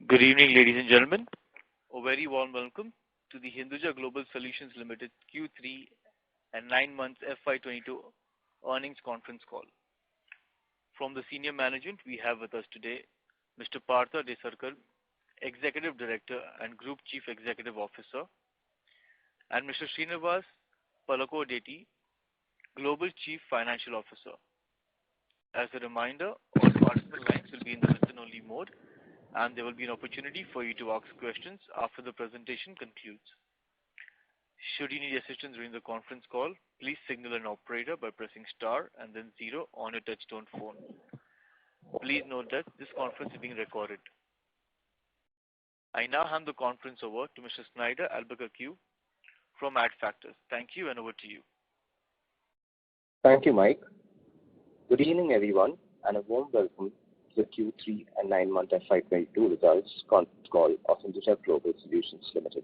Good evening, ladies and gentlemen. A very warm welcome to the Hinduja Global Solutions Limited Q3 and 9 months FY22 earnings conference call. From the senior management, we have with us today Mr. Partha Desarkar, Executive Director and Group Chief Executive Officer, and Mr. Srinivas Palakodeti, Global Chief Financial Officer. As a reminder, all participant lines will be in the listen-only mode, and there will be an opportunity for you to ask questions after the presentation concludes. Should you need assistance during the conference call, please signal an operator by pressing star and then 0 on your touchtone phone. Please note that this conference is being recorded. I now hand the conference over to Mr. Snyder Albuquerque from Adfactors. Thank you, and over to you. Thank you, Mike. Good evening, everyone, and a warm welcome to the Q3 and 9-month FY22 results conference call of Hinduja Global Solutions Limited.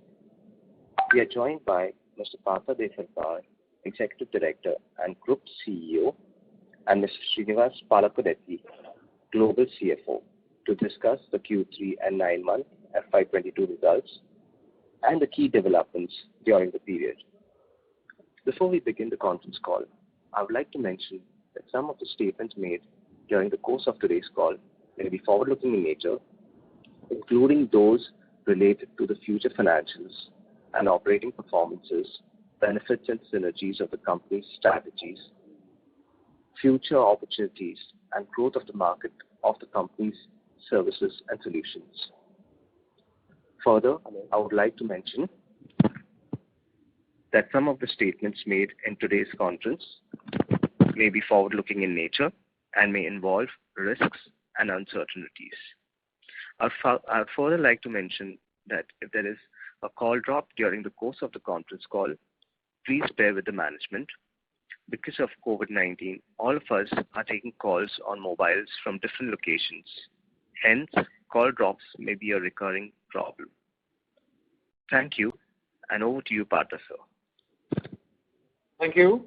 We are joined by Mr. Partha Desarkar, Executive Director and Group CEO, and Mr. Srinivas Palakodeti, Global CFO, to discuss the Q3 and 9-month FY22 results and the key developments during the period. Before we begin the conference call, I would like to mention that some of the statements made during the course of today's call may be forward-looking in nature, including those related to the future financials and operating performances, benefits and synergies of the company's strategies, future opportunities, and growth of the market of the company's services and solutions. Further, I would like to mention that some of the statements made in today's conference may be forward-looking in nature and may involve risks and uncertainties. I'd further like to mention that if there is a call drop during the course of the conference call, please bear with the management. Because of COVID-19, all of us are taking calls on mobiles from different locations. Hence, call drops may be a recurring problem. Thank you, and over to you, Partha, sir. Thank you.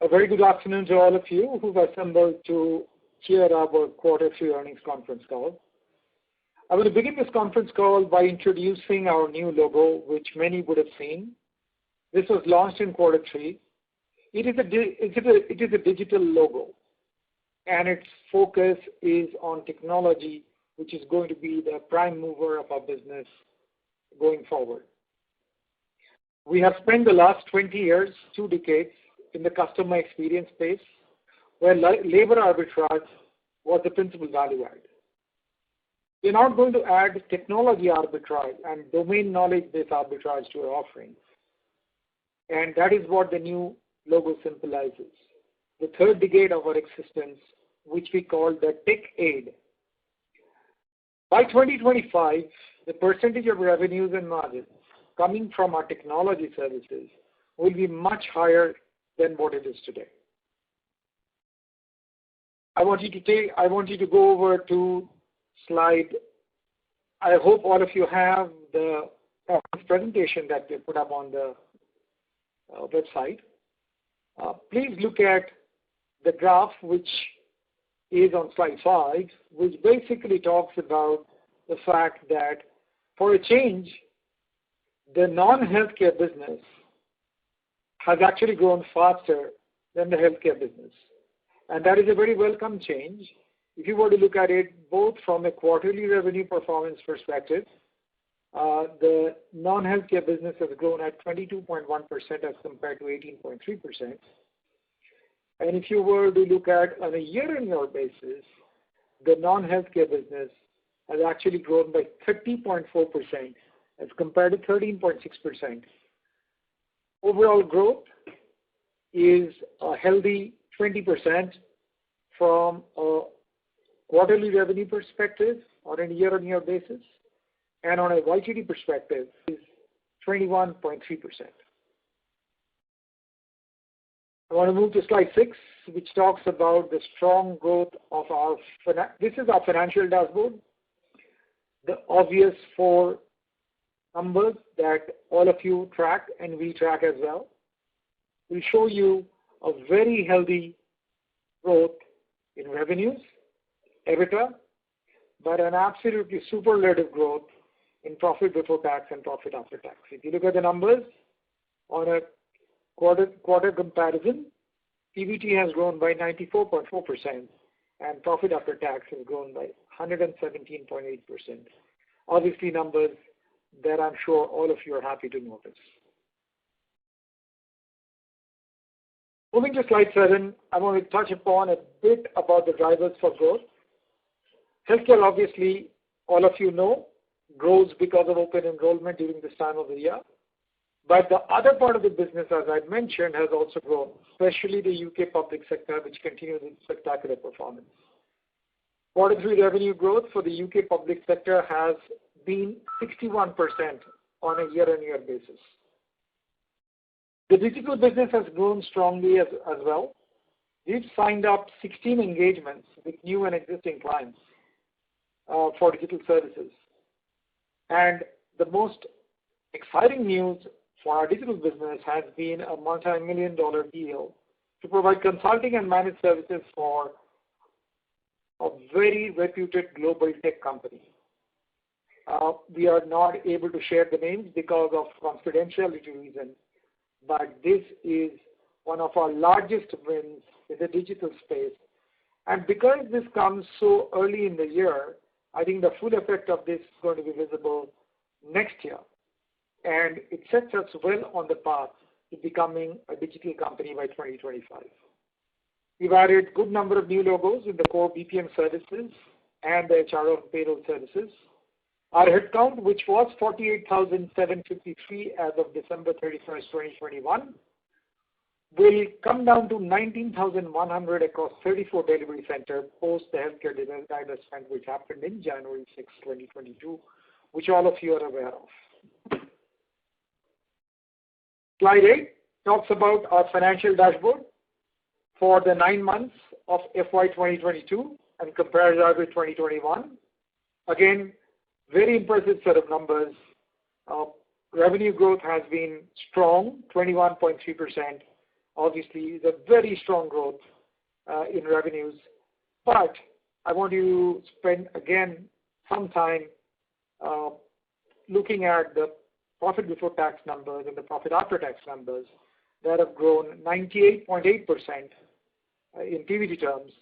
A very good afternoon to all of you who've assembled to hear our Quarter 3 earnings conference call. I will begin this conference call by introducing our new logo, which many would have seen. This was launched in Quarter 3. It is a digital logo, and its focus is on technology, which is going to be the prime mover of our business going forward. We have spent the last 20 years, 2 decades, in the customer experience space, where labor arbitrage was the principal value add. We're not going to add technology arbitrage and domain knowledge-based arbitrage to our offerings. And that is what the new logo symbolizes. The 3rd decade of our existence, which we call the Tech Aid. By 2025, the percentage of revenues and margins coming from our technology services will be much higher than what it is today. I want you to go over to slide. I hope all of you have the presentation that we put up on the website. Please look at the graph, which is on slide 5, which basically talks about the fact that for a change, the non-healthcare business has actually grown faster than the healthcare business. And that is a very welcome change. If you were to look at it both from a quarterly revenue performance perspective, the non-healthcare business has grown at 22.1% as compared to 18.3%. And if you were to look at on a year-on-year basis, the non-healthcare business has actually grown by 30.4% as compared to 13.6%. Overall growth is a healthy 20% from a quarterly revenue perspective on a year-on-year basis, and on a YTD perspective is 21.3%. I want to move to slide 6, which talks about the strong growth of this is our financial dashboard. The obvious 4 numbers that all of you track and we track as well. We'll show you a very healthy growth in revenues, EBITDA, but an absolutely superlative growth in profit before tax and profit after tax. If you look at the numbers on a quarter comparison, PBT has grown by 94.4% and profit after tax has grown by 117.8%. Obviously numbers that I'm sure all of you are happy to notice. Moving to slide 7, I want to touch upon a bit about the drivers for growth. Healthcare, obviously, all of you know, grows because of open enrollment during this time of the year. But the other part of the business, as I mentioned, has also grown, especially the UK public sector, which continues its spectacular performance. Q3 revenue growth for the UK public sector has been 61% on a year-on-year basis. The digital business has grown strongly as well. We've signed up 16 engagements with new and existing clients for digital services. And the most exciting news for our digital business has been a multi-million-dollar deal to provide consulting and managed services for a very reputed global tech company. We are not able to share the names because of confidentiality reasons, but this is one of our largest wins in the digital space. And because this comes so early in the year, I think the full effect of this is going to be visible next year. And it sets us well on the path to becoming a digital company by 2025. We've added a good number of new logos in the core BPM services and the HRO and payroll services. Our headcount, which was 48,753 as of December 31st, 2021, will come down to 19,100 across 34 delivery centers post the healthcare divestment, which happened in January 6, 2022, which all of you are aware of. Slide 8 talks about our financial dashboard for the 9 months of FY 2022 and compares that with 2021. Again, very impressive set of numbers. Revenue growth has been strong, 21.3%. Obviously, it's a very strong growth in revenues. But I want you to spend, again, some time looking at the profit before tax numbers and the profit after tax numbers that have grown 98.8% in PBT terms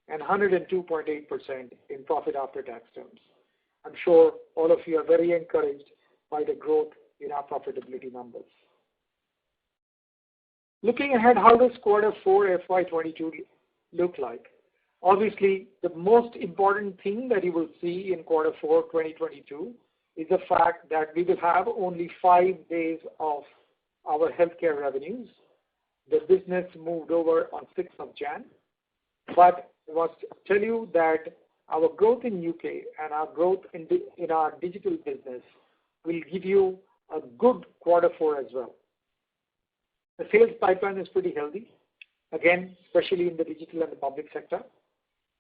and 102.8% in profit after tax terms. I'm sure all of you are very encouraged by the growth in our profitability numbers. Looking ahead, how does Q4 FY22 look like? Obviously, the most important thing that you will see in Q4 2022 is the fact that we will have only 5 days of our healthcare revenues. The business moved over on 6th of Jan. But I must tell you that our growth in UK and our growth in our digital business will give you a good Q4 as well. The sales pipeline is pretty healthy, again, especially in the digital and the public sector.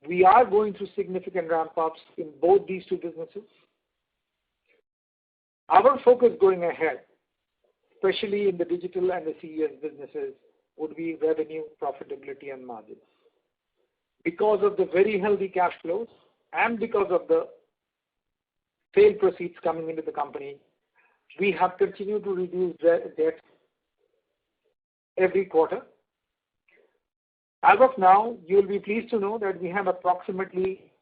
We are going through significant ramp-ups in both these two businesses. Our focus going ahead, especially in the digital and the CES businesses, would be revenue, profitability, and margins. Because of the very healthy cash flows and because of the sale proceeds coming into the company, we have continued to reduce debt every quarter. As of now, you will be pleased to know that we have approximately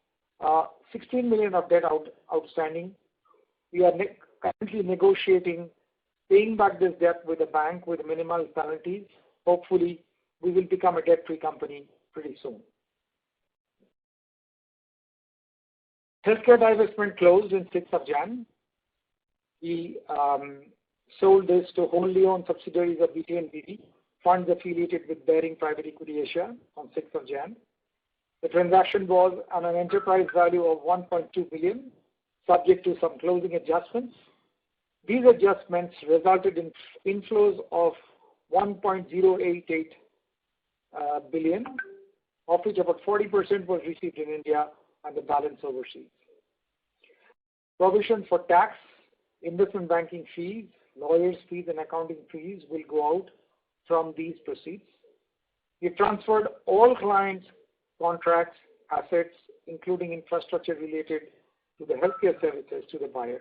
16 million of debt outstanding. We are currently negotiating paying back this debt with a bank with minimal penalties. Hopefully, we will become a debt-free company pretty soon. Healthcare divestment closed in 6th of Jan. We sold this to wholly owned subsidiaries of BT&BD, funds affiliated with Bearing Private Equity Asia on 6th of Jan. The transaction was on an enterprise value of 1.2 billion, subject to some closing adjustments. These adjustments resulted in inflows of 1.088 billion, of which about 40% was received in India and the balance overseas. Provision for tax, investment banking fees, lawyers' fees, and accounting fees will go out from these proceeds. We transferred all clients' contracts, assets, including infrastructure-related to the healthcare services to the buyer.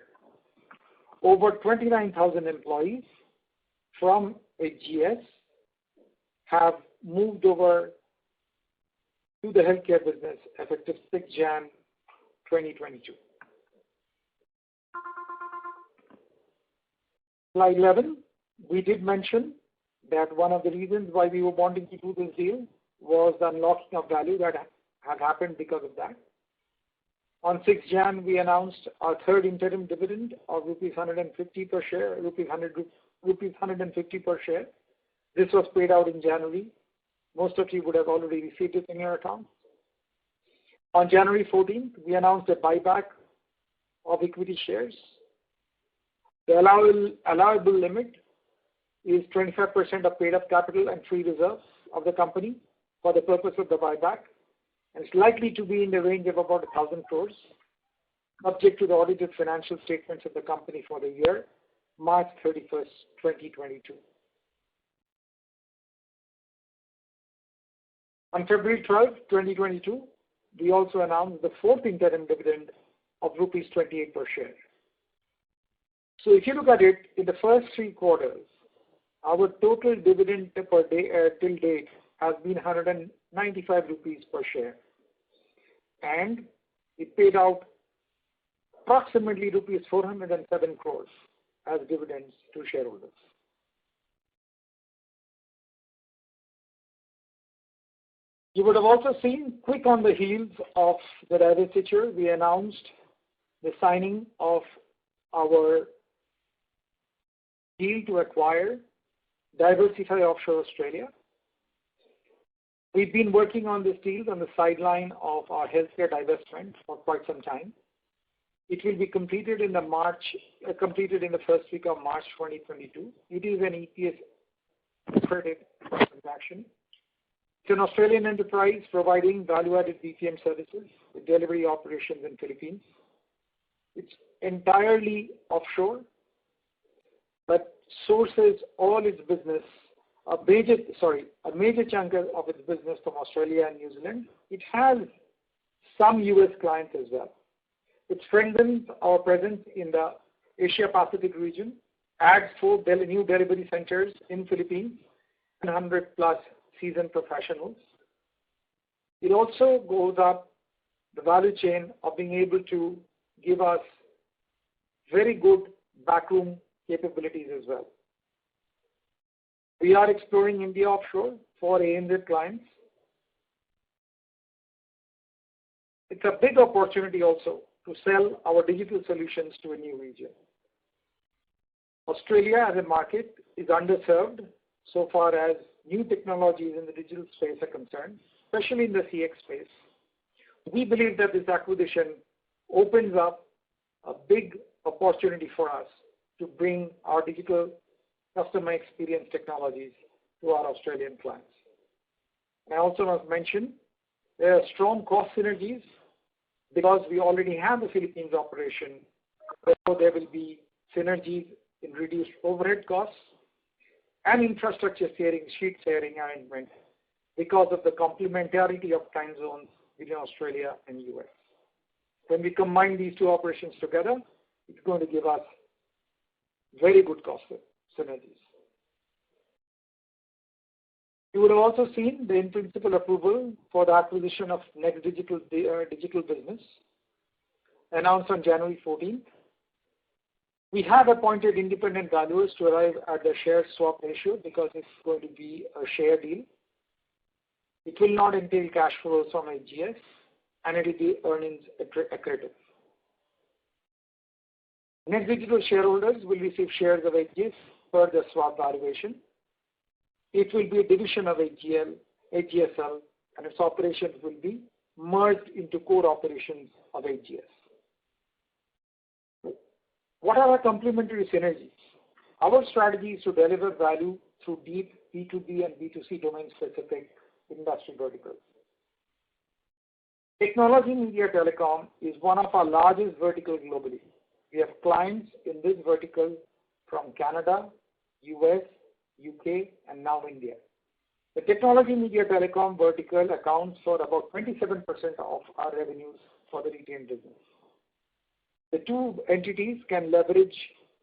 Over 29,000 employees from HGS have moved over to the healthcare business effective 6 Jan 2022. Slide 11, we did mention that one of the reasons why we were wanting to do this deal was the unlocking of value that had happened because of that. On 6 Jan, we announced our third interim dividend of rupees 150 per share, rupees 150 per share. This was paid out in January. Most of you would have already received it in your account. On January 14th, we announced a buyback of equity shares. The allowable limit is 25% of paid-up capital and free reserves of the company for the purpose of the buyback, and it's likely to be in the range of about 1,000 crores, subject to the audited financial statements of the company for the year March 31st, 2022. On February 12, 2022, we also announced the fourth interim dividend of rupees 28 per share. So if you look at it, in the first 3 quarters, our total dividend per day till date has been 195 rupees per share, and it paid out approximately rupees 407 crores as dividends to shareholders. You would have also seen, quick on the heels of the divestiture, we announced the signing of our deal to acquire Diversify Offshore Australia. We've been working on this deal on the sideline of our healthcare divestment for quite some time. It will be completed in the first week of March 2022. It is an EPS accretive transaction. It's an Australian enterprise providing value-added BPM services with delivery operations in Philippines. It's entirely offshore, but sources all its business, a major chunk of its business from Australia and New Zealand. It has some US clients as well. It strengthens our presence in the Asia Pacific region, adds 4 new delivery centers in Philippines, 100 plus seasoned professionals. It also goes up the value chain of being able to give us very good backroom capabilities as well. We are exploring India offshore for ANZ clients. It's a big opportunity also to sell our digital solutions to a new region. Australia as a market is underserved so far as new technologies in the digital space are concerned, especially in the CX space. We believe that this acquisition opens up a big opportunity for us to bring our digital customer experience technologies to our Australian clients. And I also must mention there are strong cost synergies because we already have a Philippines operation, so there will be synergies in reduced overhead costs and infrastructure sharing, sheet sharing arrangement because of the complementarity of time zones between Australia and US. When we combine these 2 operations together, it's going to give us very good cost synergies. You would have also seen the in-principle approval for the acquisition of Next Digital business announced on January 14th. We have appointed independent valuers to arrive at the share swap ratio because it's going to be a share deal. It will not entail cash flows from HGS, and it will be earnings accretive. Next Digital shareholders will receive shares of HGS per the swap valuation. It will be a division of HGSL, and its operations will be merged into core operations of HGS. What are our complementary synergies? Our strategy is to deliver value through deep B2B and B2C domain-specific industry verticals. Technology, media, telecom is one of our largest verticals globally. We have clients in this vertical from Canada, US, UK, and now India. The technology, media, telecom vertical accounts for about 27% of our revenues for the retail business. The two entities can leverage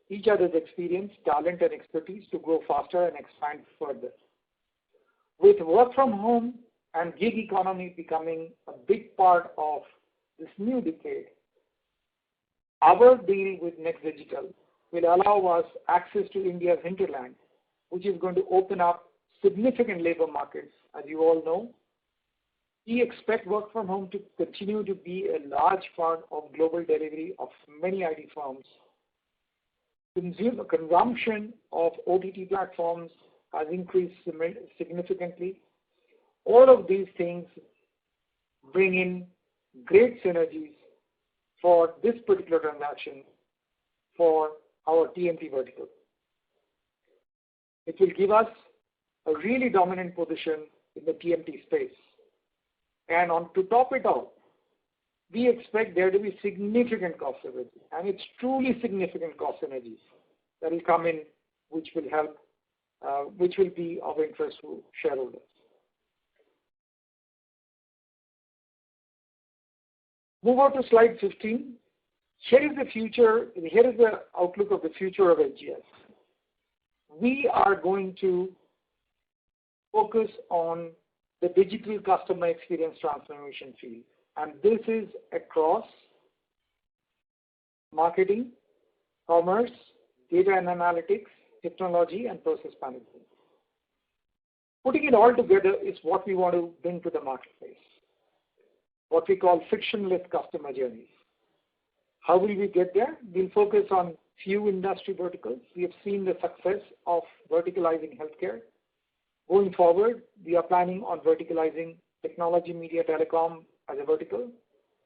each other's experience, talent, and expertise to grow faster and expand further. With work from home and gig economy becoming a big part of this new decade, our deal with Next Digital will allow us access to India's hinterland, which is going to open up significant labor markets. As you all know, we expect work from home to continue to be a large part of global delivery of many IT firms. Consumption of OTT platforms has increased significantly. All of these things bring in great synergies for this particular transaction for our TMT vertical. It will give us a really dominant position in the TMT space. And to top it all, we expect there to be significant cost synergies, and it's truly significant cost synergies that will come in, which will help, which will be of interest to shareholders. Move on to slide 15. Here is the outlook of the future of HGS. We are going to focus on the digital customer experience transformation field, and this is across marketing, commerce, data and analytics, technology, and process management. Putting it all together is what we want to bring to the marketplace, what we call frictionless customer journeys. How will we get there? We'll focus on few industry verticals. We have seen the success of verticalizing healthcare. Going forward, we are planning on verticalizing technology, media, telecom as a vertical,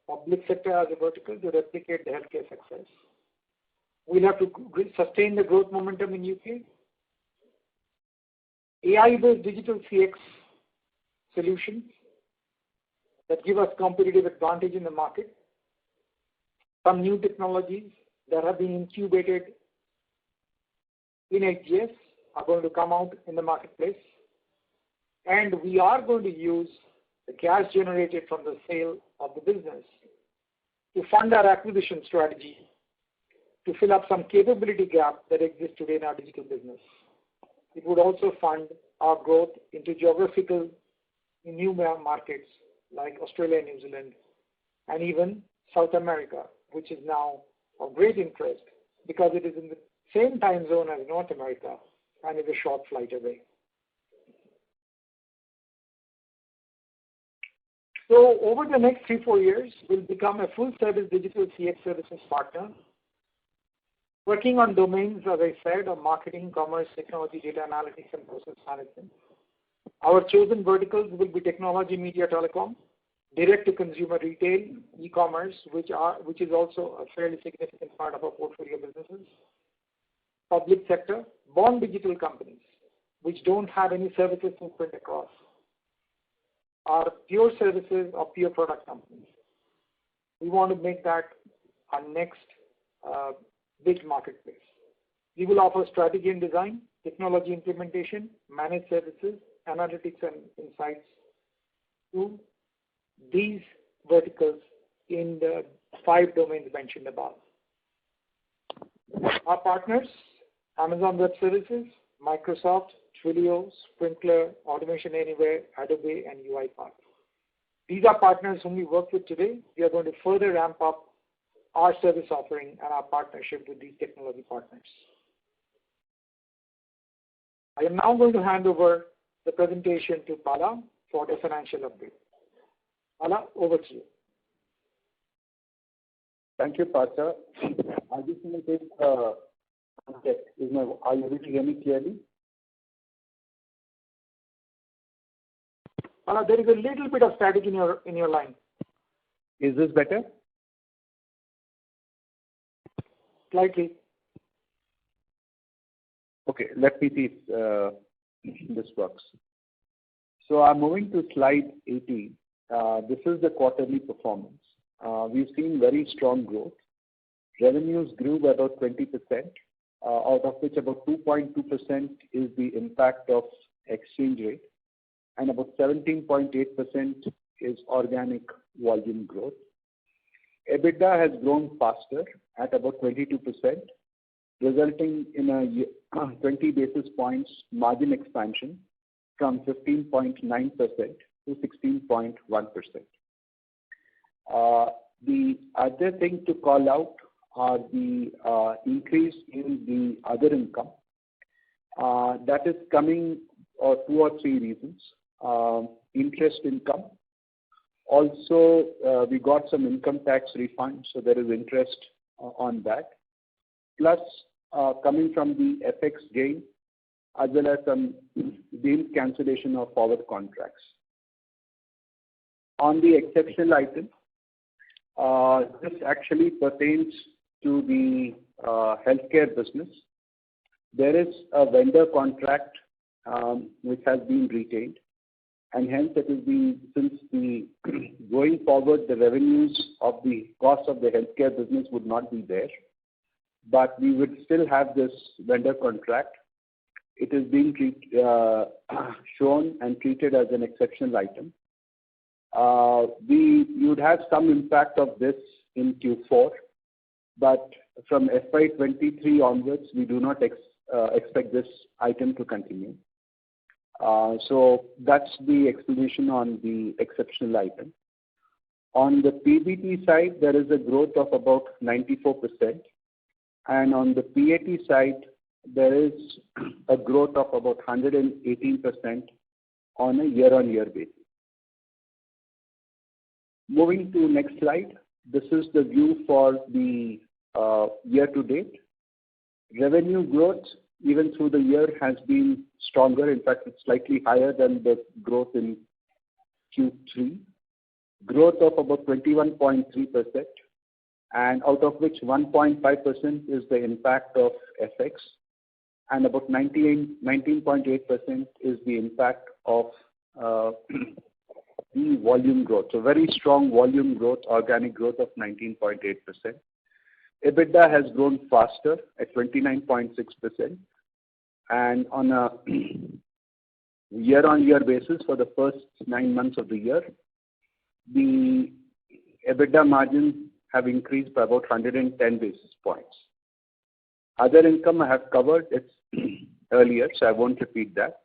public sector as a vertical to replicate the healthcare success. We'll have to sustain the growth momentum in UK. AI-based digital CX solutions that give us competitive advantage in the market. Some new technologies that have been incubated in HGS are going to come out in the marketplace. And we are going to use the cash generated from the sale of the business to fund our acquisition strategy to fill up some capability gap that exists today in our digital business. It would also fund our growth into geographical new markets like Australia and New Zealand, and even South America, which is now of great interest because it is in the same time zone as North America and is a short flight away. So over the next 3-4 years, we'll become a full-service digital CX services partner, working on domains, as I said, of marketing, commerce, technology, data analytics, and process management. Our chosen verticals will be technology, media, telecom, direct-to-consumer retail, e-commerce, which is also a fairly significant part of our portfolio businesses, public sector, born digital companies, which don't have any services footprint across, are pure services or pure product companies. We want to make that our next big marketplace. We will offer strategy and design, technology implementation, managed services, analytics and insights to these verticals in the 5 domains mentioned above. Our partners, Amazon Web Services, Microsoft, Twilio, Sprinklr, Automation Anywhere, Adobe, and UiPath. These are partners whom we work with today. We are going to further ramp up our service offering and our partnership with these technology partners. I am now going to hand over the presentation to Pala for the financial update. Pala, over to you. Thank you, Partha. I just want to take are you able to hear me clearly? Pala, there is a little bit of static in your line. Is this better? Slightly. Okay, let me see if this works. So I'm moving to slide 18. This is the quarterly performance. We've seen very strong growth. Revenues grew by about 20%, out of which about 2.2% is the impact of exchange rate, and about 17.8% is organic volume growth. EBITDA has grown faster at about 22%, resulting in a 20 basis points margin expansion from 15.9% to 16.1%. The other thing to call out are the increase in the other income. That is coming for 2 or 3 reasons. Interest income. Also, we got some income tax refund, so there is interest on that. Plus, coming from the FX gain, as well as some deal cancellation of forward contracts. On the exceptional item, this actually pertains to the healthcare business. There is a vendor contract which has been retained, and hence it is since the going forward the revenues of the cost of the healthcare business would not be there, but we would still have this vendor contract. It is being shown and treated as an exceptional item. You would have some impact of this in Q4, but from FY23 onwards, we do not expect this item to continue. So that's the explanation on the exceptional item. On the PBT side, there is a growth of about 94%, and on the PAT side, there is a growth of about 118% on a year-on-year basis. Moving to next slide, this is the view for the year-to-date. Revenue growth, even through the year, has been stronger. In fact, it's slightly higher than the growth in Q3. Growth of about 21.3%, and out of which 1.5% is the impact of FX, and about 19.8% is the impact of the volume growth. So very strong volume growth, organic growth of 19.8%. EBITDA has grown faster at 29.6%, and on a year-on-year basis for the first 9 months of the year, the EBITDA margins have increased by about 110 basis points. Other income I have covered it earlier, so I won't repeat that.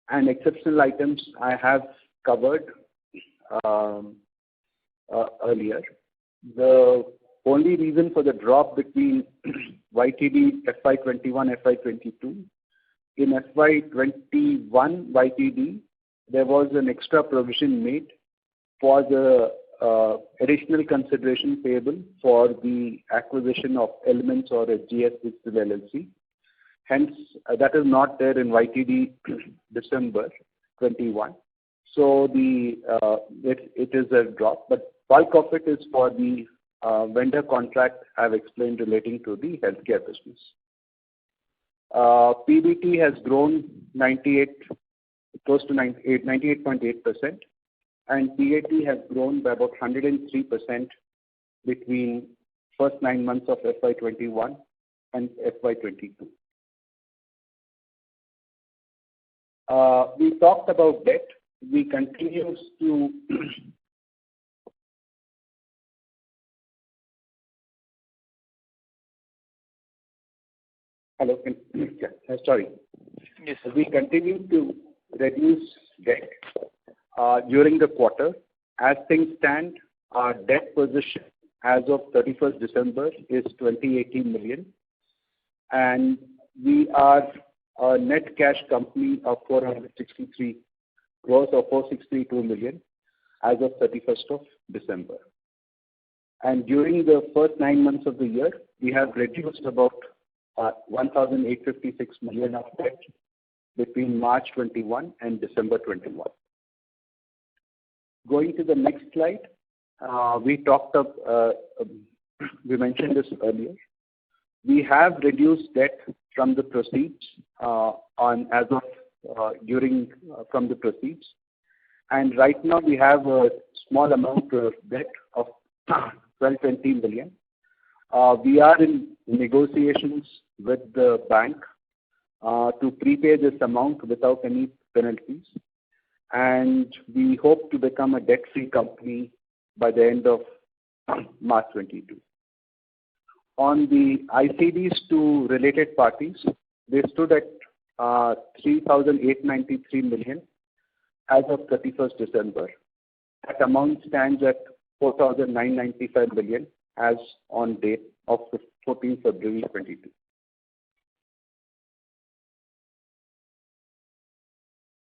And exceptional items I have covered earlier. The only reason for the drop between YTD FY21 FY22, in FY21 YTD, there was an extra provision made for the additional consideration payable for the acquisition of Elements or SGS Digital LLC. Hence, that is not there in YTD December 21. So it is a drop, but bulk of it is for the vendor contract I've explained relating to the healthcare business. PBT has grown close to 98.8%, and PAT has grown by about 103% between first 9 months of FY21 and FY22. We talked about debt. We continue to hello. Sorry. Yes, sir. We continue to reduce debt during the quarter. As things stand, our debt position as of 31st December is 2018 million, and we are a net cash company of 463 crores or 462 million as of 31st of December. And during the first 9 months of the year, we have reduced about 1,856 million of debt between March 21 and December 21. Going to the next slide, we mentioned this earlier. We have reduced debt from the proceeds from the proceeds, and right now we have a small amount of debt of 1220 million. We are in negotiations with the bank to prepay this amount without any penalties, and we hope to become a debt-free company by the end of March 22. On the ICDs to related parties, they stood at 3,893 million as of 31st December. That amount stands at 4,995 million as on date of 14th February 22.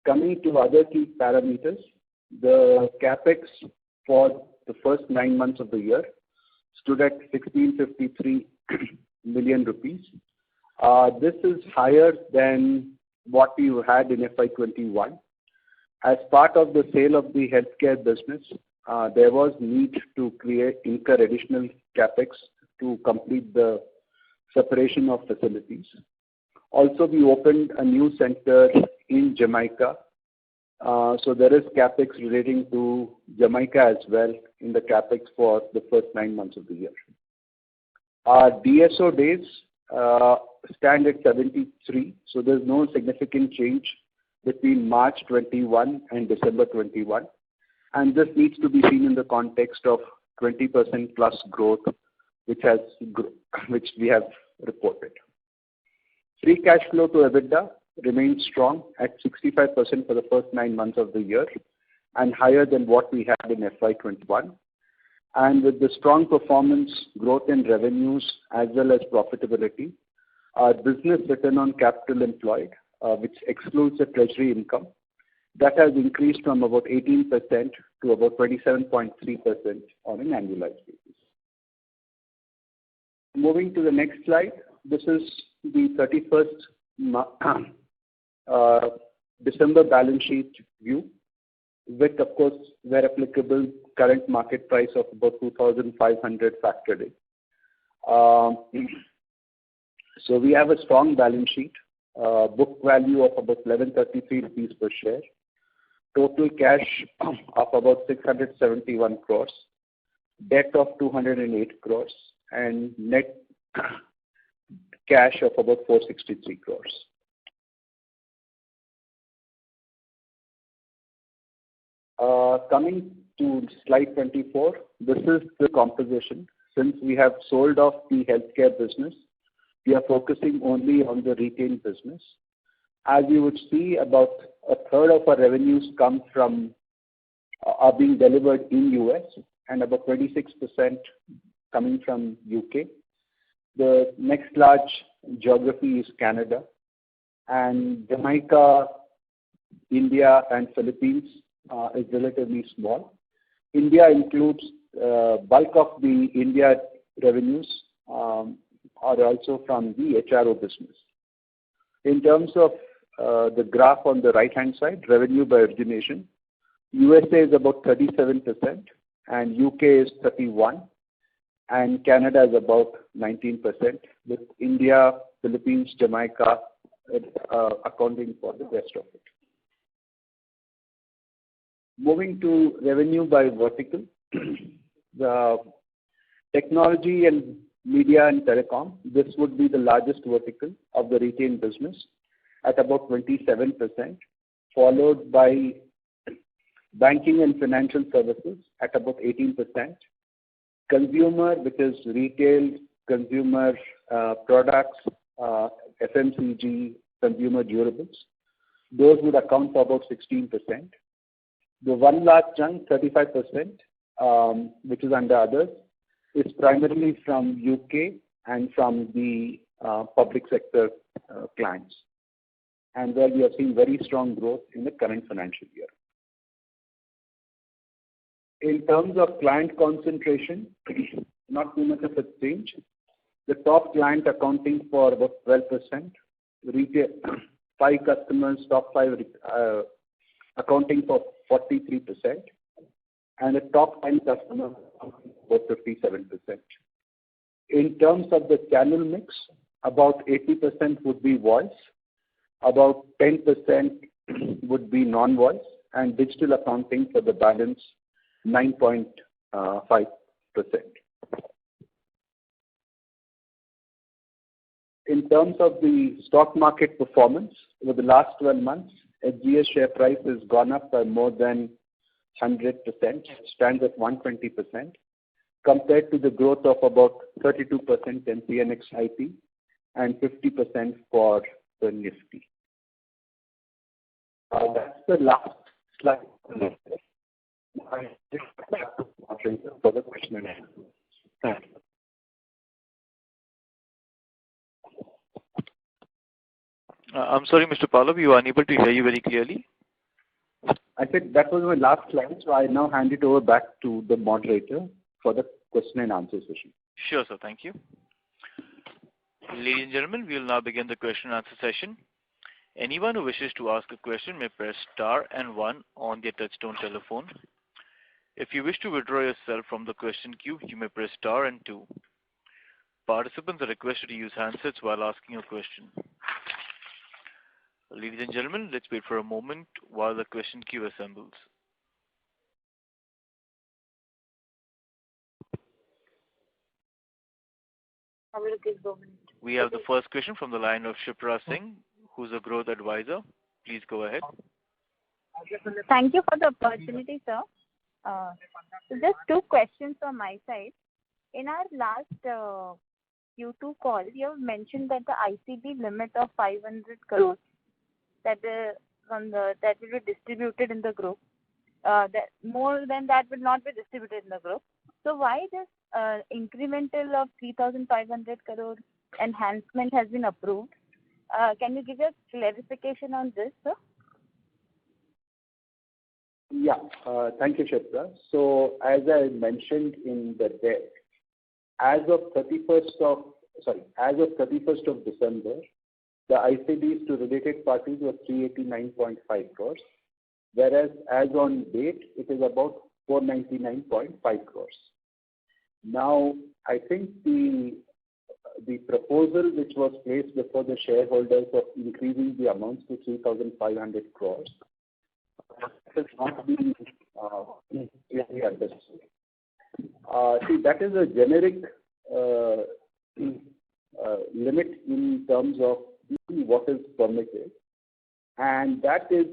Coming to other key parameters, the capex for the first 9 months of the year stood at 1653 million rupees. This is higher than what we had in FY21. As part of the sale of the healthcare business, there was need to incur additional capex to complete the separation of facilities. Also, we opened a new center in Jamaica. So there is capex relating to Jamaica as well in the capex for the first 9 months of the year. Our DSO days stand at 73, so there's no significant change between March 21 and December 21. And this needs to be seen in the context of 20% plus growth, which we have reported. Free cash flow to EBITDA remains strong at 65% for the first 9 months of the year and higher than what we had in FY21. And with the strong performance, growth in revenues as well as profitability, our business return on capital employed, which excludes the treasury income, that has increased from about 18% to about 27.3% on an annualized basis. Moving to the next slide, this is the 31st December balance sheet view with, of course, where applicable, current market price of about 2,500 factored in. So we have a strong balance sheet, book value of about 1133 rupees per share, total cash of about 671 crores, debt of 208 crores, and net cash of about 463 crores. Coming to slide 24, this is the composition. Since we have sold off the healthcare business, we are focusing only on the retail business. As you would see, about a third of our revenues come from are being delivered in US and about 26% coming from UK. The next large geography is Canada, and Jamaica, India, and Philippines is relatively small. India includes bulk of the India revenues are also from the HRO business. In terms of the graph on the right-hand side, revenue by origination, USA is about 37% and UK is 31%. And Canada is about 19%, with India, Philippines, Jamaica accounting for the rest of it. Moving to revenue by vertical, the technology and media and telecom, this would be the largest vertical of the retail business at about 27%, followed by banking and financial services at about 18%. Consumer, which is retail, consumer products, FMCG, consumer durables, those would account for about 16%. The one large chunk, 35%, which is under others, is primarily from UK and from the public sector clients, and where we have seen very strong growth in the current financial year. In terms of client concentration, not too much of a change. The top client accounting for about 12%, retail, 5 customers, top 5 accounting for 43%, and the top 10 customers about 57%. In terms of the channel mix, about 80% would be voice, about 10% would be non-voice, and digital accounting for the balance 9.5%. In terms of the stock market performance, over the last 12 months, HGS share price has gone up by more than 100%, stands at 120%. compared to the growth of about 32% in PNX IP and 50% for the Nifty. That's the last slide. I just back to moderator for the question and answer. Thank you. I'm sorry, Mr. Pallab, you are unable to hear you very clearly. I said that was my last slide, so I now hand it over back to the moderator for the question and answer session. Sure, sir. Thank you. Ladies and gentlemen, we will now begin the question and answer session. Anyone who wishes to ask a question may press star and 1 on their touchtone telephone. If you wish to withdraw yourself from the question queue, you may press star and 2. Participants are requested to use handsets while asking a question. Ladies and gentlemen, let's wait for a moment while the question queue assembles. We have the first question from the line of Shipra Singh, who's a growth advisor. Please go ahead. Thank you for the opportunity, sir. So just 2 questions from my side. In our last Q2 call, you have mentioned that the ICD limit of 500 crores that will be distributed in the group. That more than that will not be distributed in the group. So why this incremental of 3,500 crore enhancement has been approved? Can you give a clarification on this, sir? Yeah, thank you, Shipra. So as I mentioned in the deck, as of 31st of December, the ICDs to related parties were 389.5 crores, whereas as on date, it is about 499.5 crores. Now, I think the proposal which was placed before the shareholders of increasing the amounts to 3,500 crores has not been clearly understood. See, that is a generic limit in terms of what is permitted, and that is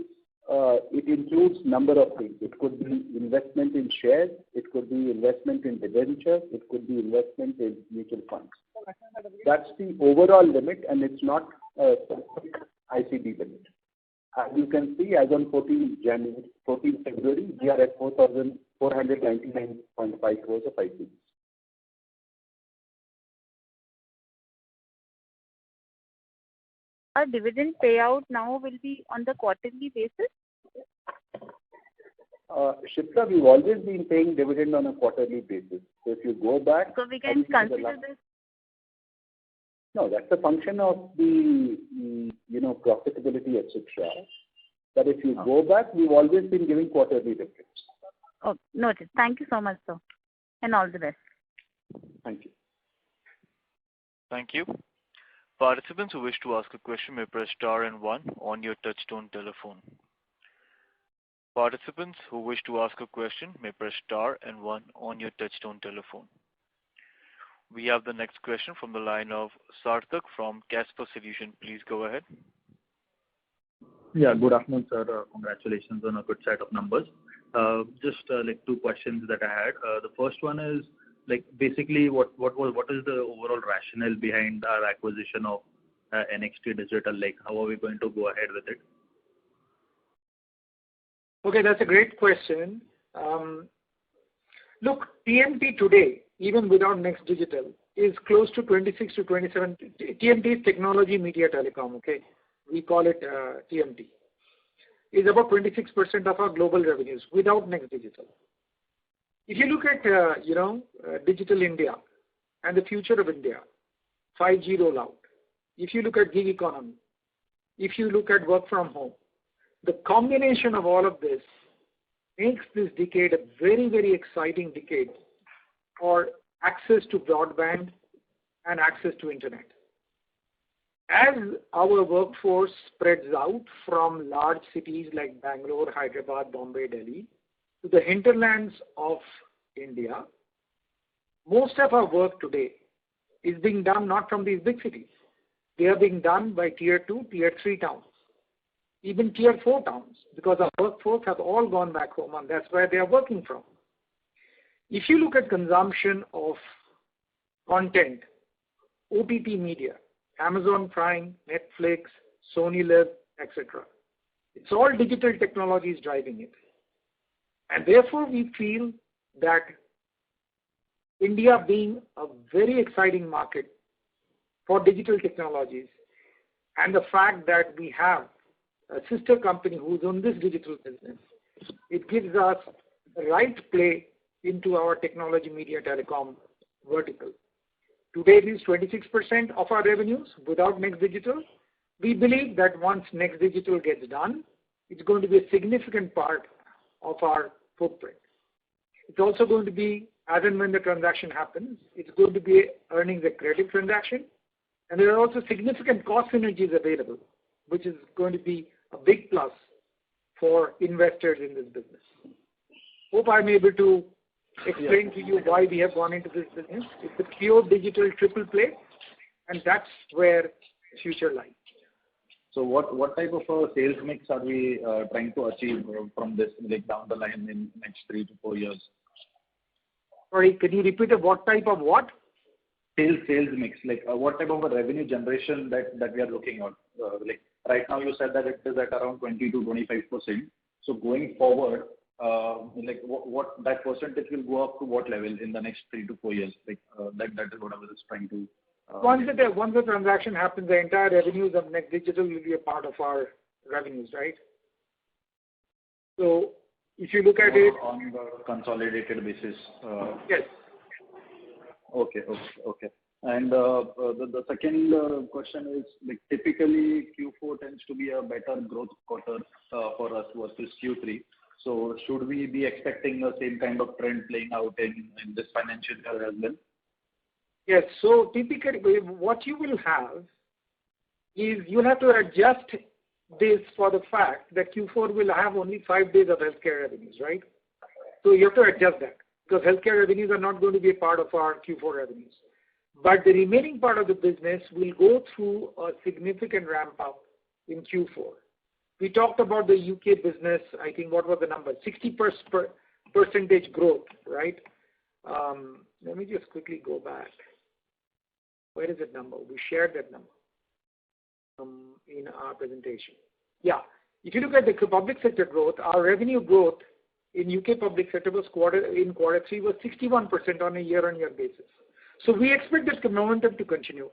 it includes number of things. It could be investment in shares, it could be investment in debentures, it could be investment in mutual funds. That's the overall limit, and it's not a specific ICD limit. As you can see, as on 14 February, we are at 4,499.5 crores of ICDs. Our dividend payout now will be on the quarterly basis? Shipra, we've always been paying dividend on a quarterly basis. So if you go back... So we can consider this? No, that's a function of the, profitability, etc. But if you go back, we've always been giving quarterly dividends. Oh, noted. Thank you so much, sir. And all the best. Thank you. Thank you. Participants who wish to ask a question may press star and 1 on your touchtone telephone. Participants who wish to ask a question may press star and 1 on your touchtone telephone. We have the next question from the line of Sarthak from Casper Solution. Please go ahead. Yeah, good afternoon, sir. Congratulations on a good set of numbers. Just 2 questions that I had. The first one is basically what is the overall rationale behind our acquisition of NXT Digital? How are we going to go ahead with it? Okay, that's a great question. Look, TMT today, even without Next Digital, is close to 26 to 27. TMT is Technology, Media, Telecom, okay? We call it TMT. Is about 26% of our global revenues without Next Digital. If you look at, Digital India and the future of India, 5G rollout, if you look at gig economy, if you look at work from home, the combination of all of this makes this decade a very, very exciting decade for access to broadband and access to internet. As our workforce spreads out from large cities like Bangalore, Hyderabad, Bombay, Delhi, to the hinterlands of India, most of our work today is being done not from these big cities. They are being done by tier 2, tier 3 towns, even tier 4 towns, because our workforce have all gone back home, and that's where they are working from. If you look at consumption of content, OTT media, Amazon Prime, Netflix, Sony Live, etc. It's all digital technologies driving it. And therefore, we feel that India being a very exciting market for digital technologies, and the fact that we have a sister company who's on this digital business, it gives us the right play into our technology, media, telecom vertical. Today it is 26% of our revenues without Next Digital. We believe that once Next Digital gets done, it's going to be a significant part of our footprint. It's also going to be, as and when the transaction happens, it's going to be earnings accretive transaction. And there are also significant cost synergies available, which is going to be a big plus for investors in this business. Hope I'm able to explain to you why we have gone into this business. It's a pure digital triple play, and that's where the future lies. So what type of a sales mix are we trying to achieve from this, like down the line in next 3 to 4 years? Sorry, can you repeat it? What type of what? Sales mix, like what type of a revenue generation that we are looking at? Like right now you said that it is at around 20 to 25%. So going forward, like what that percentage will go up to what level in the next 3 to 4 years? Like that is what I was trying to. Once the transaction happens, the entire revenues of Next Digital will be a part of our revenues, right? So if you look at it on the consolidated basis. Yes. Okay. And the second question is, like typically Q4 tends to be a better growth quarter for us versus Q3. So should we be expecting the same kind of trend playing out in this financial year as well? Yes. So typically, what you will have is you'll have to adjust this for the fact that Q4 will have only 5 days of healthcare revenues, right? So you have to adjust that because healthcare revenues are not going to be a part of our Q4 revenues. But the remaining part of the business will go through a significant ramp up in Q4. We talked about the UK business. I think what was the number? 60% growth, right? Let me just quickly go back. Where is that number? We shared that number in our presentation. Yeah. If you look at the public sector growth, our revenue growth in UK public sector was quarter 3 was 61% on a year-on-year basis. So we expect this momentum to continue.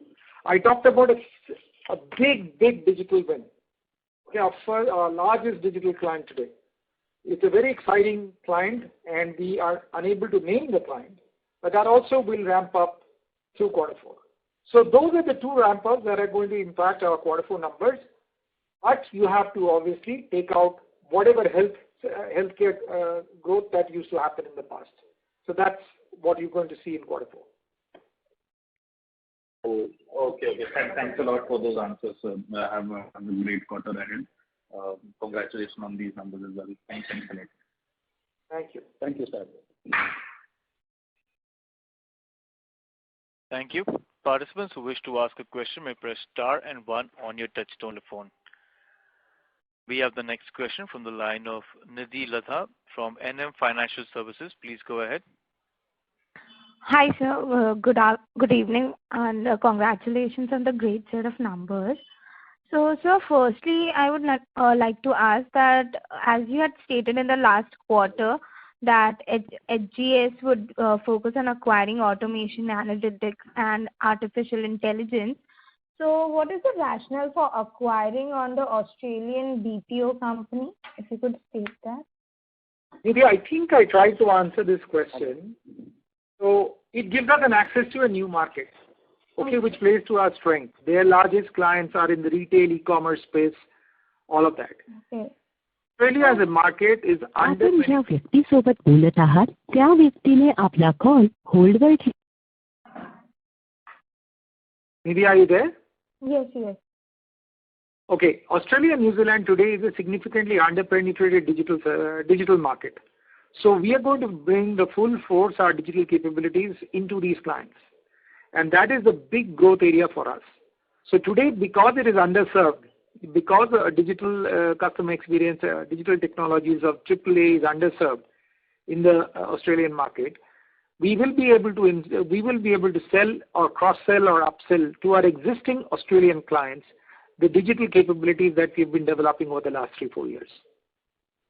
I talked about a big digital win. Okay, our largest digital client today. It's a very exciting client, and we are unable to name the client, but that also will ramp up through quarter 4. So those are the 2 ramp-ups that are going to impact our quarter 4 numbers. But you have to obviously take out whatever healthcare growth that used to happen in the past. So that's what you're going to see in quarter 4. Oh, okay. Thanks a lot for those answers. Have a great quarter ahead. Congratulations on these numbers as well. Thanks a lot. Thank you. Thank you, sir. Thank you. Participants who wish to ask a question may press star and 1 on your touchtone phone. We have the next question from the line of Nidhi Latha from NM Financial Services. Please go ahead. Hi, sir. Good evening, and congratulations on the great set of numbers. So, sir, firstly, I would like to ask that, as you had stated in the last quarter, that HGS would focus on acquiring automation, analytics, and artificial intelligence. So, what is the rationale for acquiring on the Australian BPO company? If you could state that. Maybe I think I tried to answer this question. So it gives us an access to a new market, okay, which plays to our strength. Their largest clients are in the retail, e-commerce space, all of that. Okay. Australia as a market is under. आपण ज्या व्यक्तीसोबत बोलत आहात त्या व्यक्तीने आपला call होल्डवर Maybe are you there? Yes. Okay. Australia and New Zealand today is a significantly under-penetrated digital market. So we are going to bring the full force, our digital capabilities into these clients. And that is the big growth area for us. So today, because it is underserved, because digital customer experience, digital technologies of AAA is underserved in the Australian market, we will be able to sell or cross-sell or upsell to our existing Australian clients the digital capabilities that we've been developing over the last 3-4 years.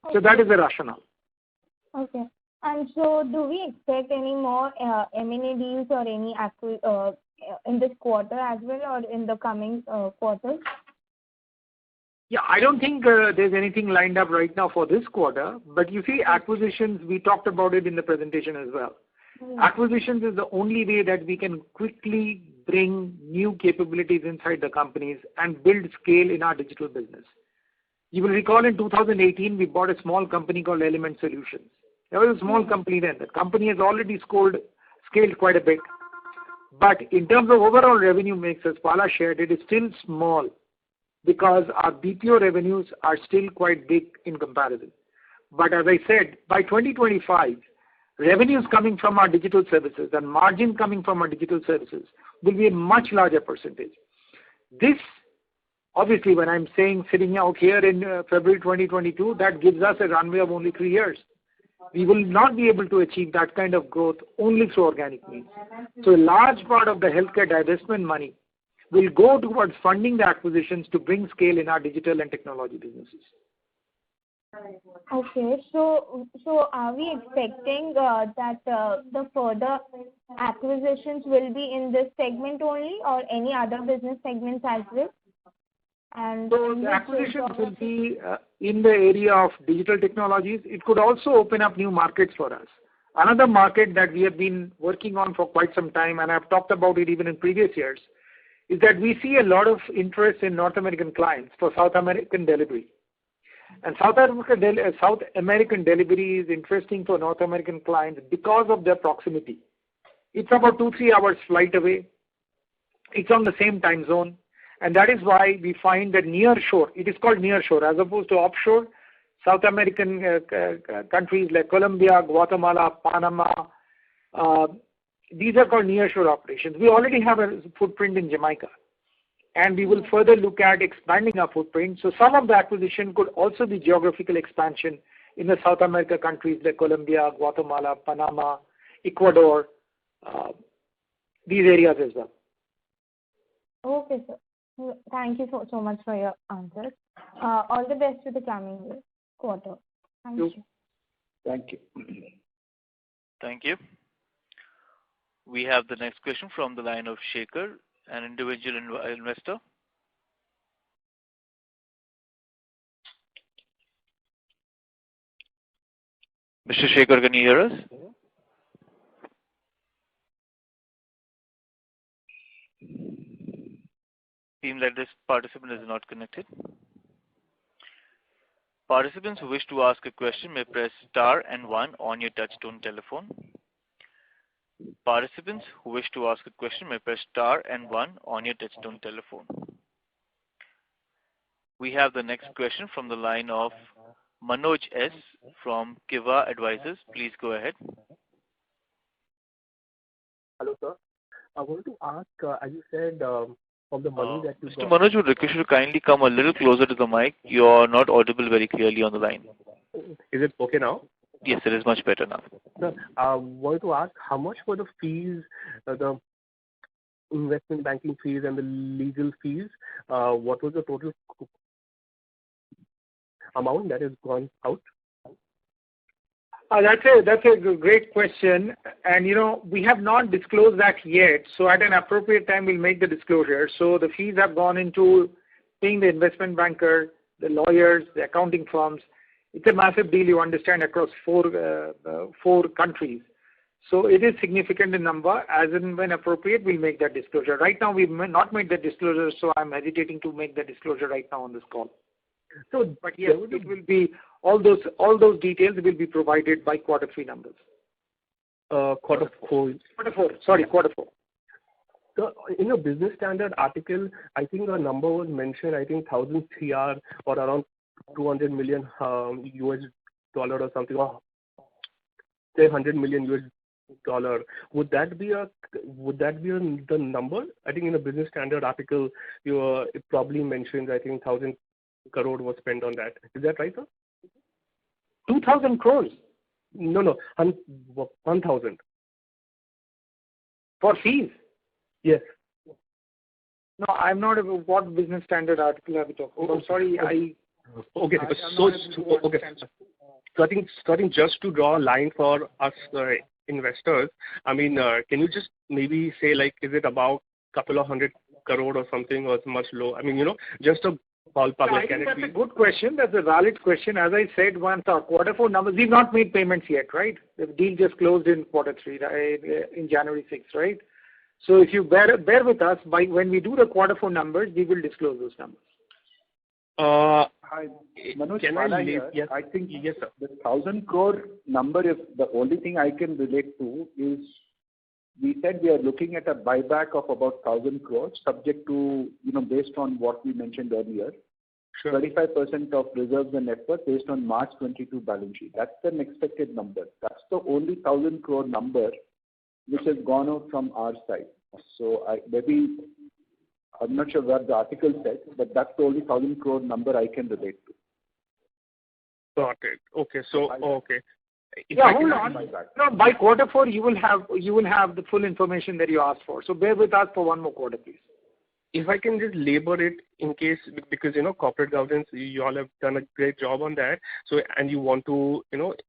Okay. So that is the rationale. Okay. And so do we expect any more M&A deals or any in this quarter as well, or in the coming quarters? Yeah, I don't think there's anything lined up right now for this quarter, but you see acquisitions, we talked about it in the presentation as well. Acquisitions is the only way that we can quickly bring new capabilities inside the companies and build scale in our digital business. You will recall in 2018, we bought a small company called Element Solutions. There was a small company then. The company has already scaled quite a bit. But in terms of overall revenue mix, as Pala shared, it is still small because our BPO revenues are still quite big in comparison. But as I said, by 2025, revenues coming from our digital services and margin coming from our digital services will be a much larger percentage. This, obviously, when I'm saying sitting out here in February 2022, that gives us a runway of only 3 years. We will not be able to achieve that kind of growth only through organic means. So a large part of the healthcare divestment money will go towards funding the acquisitions to bring scale in our digital and technology businesses. Okay, so are we expecting that the further acquisitions will be in this segment only, or any other business segments as well? And so the acquisitions will be in the area of digital technologies. It could also open up new markets for us. Another market that we have been working on for quite some time, and I've talked about it even in previous years, is that we see a lot of interest in North American clients for South American delivery. And South American delivery is interesting for North American clients because of their proximity. It's about 2-3 hours flight away. It's on the same time zone. And that is why we find that near shore, it is called near shore as opposed to offshore. South American countries like Colombia, Guatemala, Panama, these are called near shore operations. We already have a footprint in Jamaica, and we will further look at expanding our footprint. So some of the acquisition could also be geographical expansion in the South America countries like Colombia, Guatemala, Panama, Ecuador, these areas as well. Okay, sir. Thank you so much for your answers. All the best to the coming quarter. Thank you. Thank you. Thank you. We have the next question from the line of Shekhar, an individual investor. Mr. Shekhar, can you hear us? Seems like this participant is not connected. Participants who wish to ask a question may press star and 1 on your touchtone telephone. Participants who wish to ask a question may press star and 1 on your touchtone telephone. We have the next question from the line of Manoj S. from Kiva Advisors. Please go ahead. Hello, sir. I want to ask, as you said, of the money that you Mr. Manoj, would request you to kindly come a little closer to the mic. You are not audible very clearly on the line. Is it okay now? Yes, it is much better now. Sir, I want to ask how much were the fees, the investment banking fees and the legal fees? What was the total amount that has gone out? That's a great question, and we have not disclosed that yet. So at an appropriate time, we'll make the disclosure. So the fees have gone into paying the investment banker, the lawyers, the accounting firms. It's a massive deal, you understand, across four countries. So it is significant in number. As and when appropriate, we'll make that disclosure. Right now, we've not made the disclosure, so I'm hesitating to make the disclosure right now on this call. So, but yes, it will be all those details will be provided by quarter 3 numbers. Quarter 4. Quarter 4. So in a business standard article, I think a number was mentioned, I think 1,000 CR or around 200 million US dollar or something, or say 100 million US dollar. Would that be the number? I think in a business standard article, it probably mentions, I think 1,000 crore was spent on that. Is that right, sir? 2,000 crores? No, 1,000. For fees? Yes. No, I'm not. What business standard article are we talking about? Sorry, Okay. I'm So, not able to okay. understand. So I think just to draw a line for us investors, I mean, can you just maybe say, like, is it about couple of 100 crore or something, or it's much low? I mean, just a ballpark. I think that's a good question. That's a valid question. As I said, once our quarter four numbers, we've not made payments yet, right? The deal just closed in quarter three, in January 6th, right? So if you bear with us, when we do the quarter four numbers, we will disclose those numbers. Hi, Manoj, can I leave? Yes. I think Yes, sir. the 1,000 crore number is the only thing I can relate to is we said we are looking at a buyback of about 1,000 crores subject to, based on what we mentioned earlier, Sure. 35% of reserves and net worth based on March 22 balance sheet. That's an expected number. That's the only 1,000 crore number which has gone out from our side. So I'm not sure what the article said, but that's the only 1,000 crore number I can relate to. Got it. Okay. So, okay. Hold on. No, by quarter four, you will have the full information that you asked for. So bear with us for one more quarter, please. If I can just labor it in case, because, corporate governance, you all have done a great job on that. So, and you want to,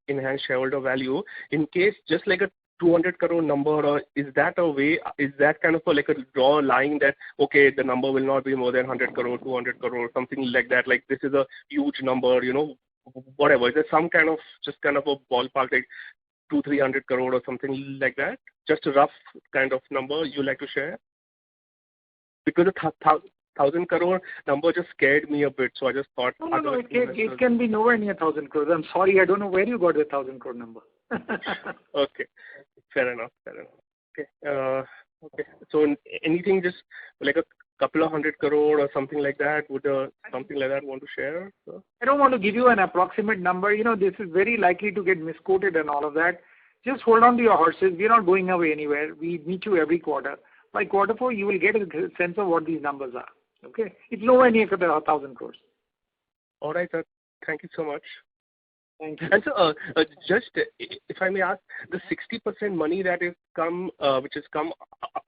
enhance shareholder value. In case, just like a 200 crore number, or is that a way, is that kind of like a draw line that, okay, the number will not be more than 100 crore, 200 crore, something like that, like this is a huge number, whatever. Is there some kind of, just kind of a ballpark, like 200-300 crore or something like that? Just a rough kind of number you like to share? Because the 1,000 crore number just scared me a bit, so I just thought... No, it can be nowhere near 1,000 crores. I'm sorry, I don't know where you got the 1,000 crore number. Okay, fair enough. Okay, so anything just like a couple of 100 crore or something like that, would something like that want to share? So? I don't want to give you an approximate number. This is very likely to get misquoted and all of that. Just hold on to your horses. We're not going away anywhere. We meet you every quarter. By quarter four, you will get a sense of what these numbers are. Okay? It's nowhere near the 1,000 crores. All right, sir. Thank you so much. Thank you. And so, just if I may ask, the 60% money that is which has come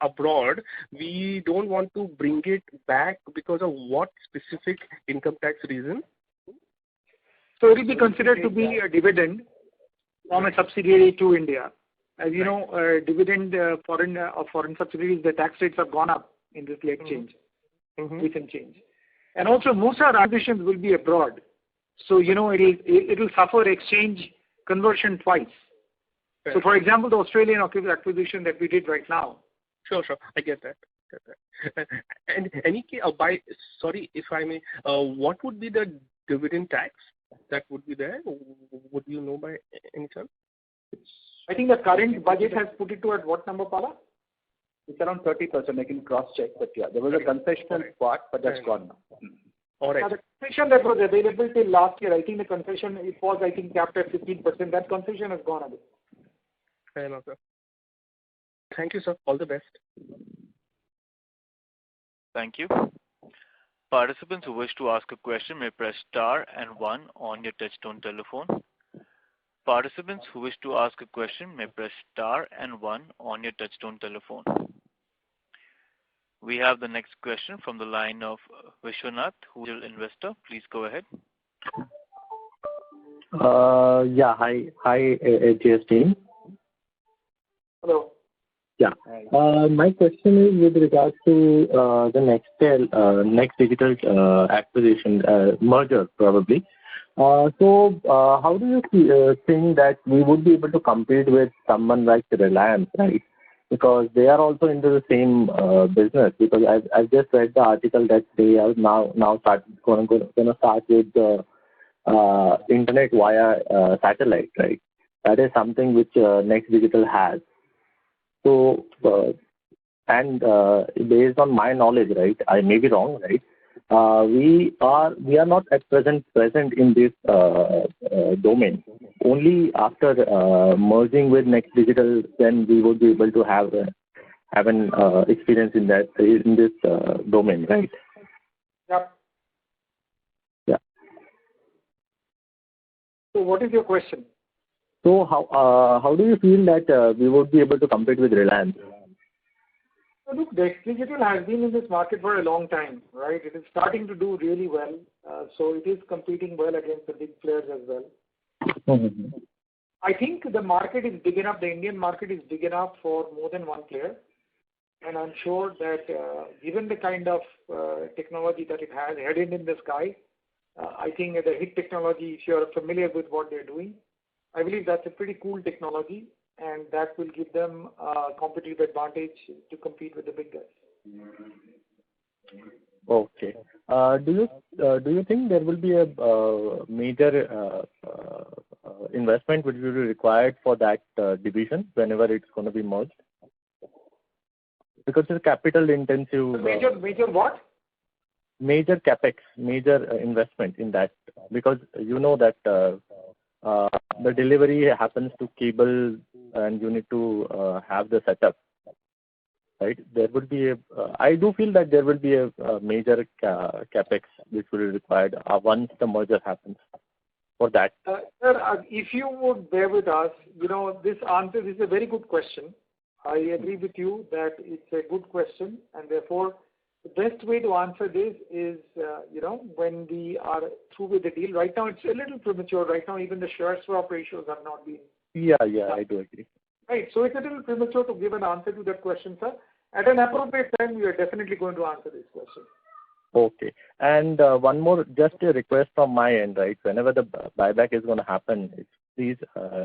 abroad, we don't want to bring it back because of what specific income tax reason? So it will be considered to be a dividend from a subsidiary to India. As you know, dividend foreign subsidiaries, the tax rates have gone up in this late change, recent change. And also, most of our acquisitions will be abroad. So, it will suffer exchange conversion twice. Fair. So, for example, the Australian acquisition that we did right now. Sure. I get that. And sorry if I may, what would be the dividend tax that would be there? Would you know by any chance? I think the current budget has put it to at what number, Pala? It's around 30%. I can cross-check, but yeah, there was a concessional part, but that's gone now. All right. Now, the concession that was available till last year, I think the concession, it was, capped at 15%. That concession has gone away. Fair enough, sir. Thank you, sir. All the best. Thank you. Participants who wish to ask a question may press star and 1 on your touchtone telephone. Participants who wish to ask a question may press star and 1 on your touchtone telephone. We have the next question from the line of Vishwanath, who is an investor. Please go ahead. Yeah, hi, AGS team. Hello. Yeah. My question is with regards to the Next Digital acquisition, merger probably. So how do you think that we would be able to compete with someone like Reliance, right? Because they are also into the same business. Because I've just read the article that they are now going to start with the internet via satellite, right? That is something which Next Digital has. So and based on my knowledge, right, I may be wrong, right? We are not at present in this domain. Only after merging with Next Digital, then we would be able to have an experience in this domain, right? Yep. Yeah. So what is your question? So how do you feel that we would be able to compete with Reliance? So look, Dex Digital has been in this market for a long time, right? It is starting to do really well. So it is competing well against the big players as well. Mm-hmm. I think the market is big enough, the Indian market is big enough for more than one player. And I'm sure that given the kind of technology that it has headed in the sky, I think the HIT technology, if you're familiar with what they're doing, I believe that's a pretty cool technology, and that will give them a competitive advantage to compete with the big guys. Okay. Do you think there will be a major investment which will be required for that division whenever it's going to be merged? Because it's a capital intensive. Major what? Major capex, major investment in that, because you know that the delivery happens to cable and you need to have the setup, right? There would be I do feel that there will be a major capex which will be required once the merger happens for that. Sir, if you would bear with us, this answer is a very good question. I agree with you that it's a good question, and therefore the best way to answer this is, when we are through with the deal. Right now, it's a little premature. Right now, even the share swap ratios have not been. Yeah, I do agree. Right, so it's a little premature to give an answer to that question, sir. At an appropriate time, we are definitely going to answer this question. Okay. And one more, just a request from my end, right? Whenever the buyback is going to happen, please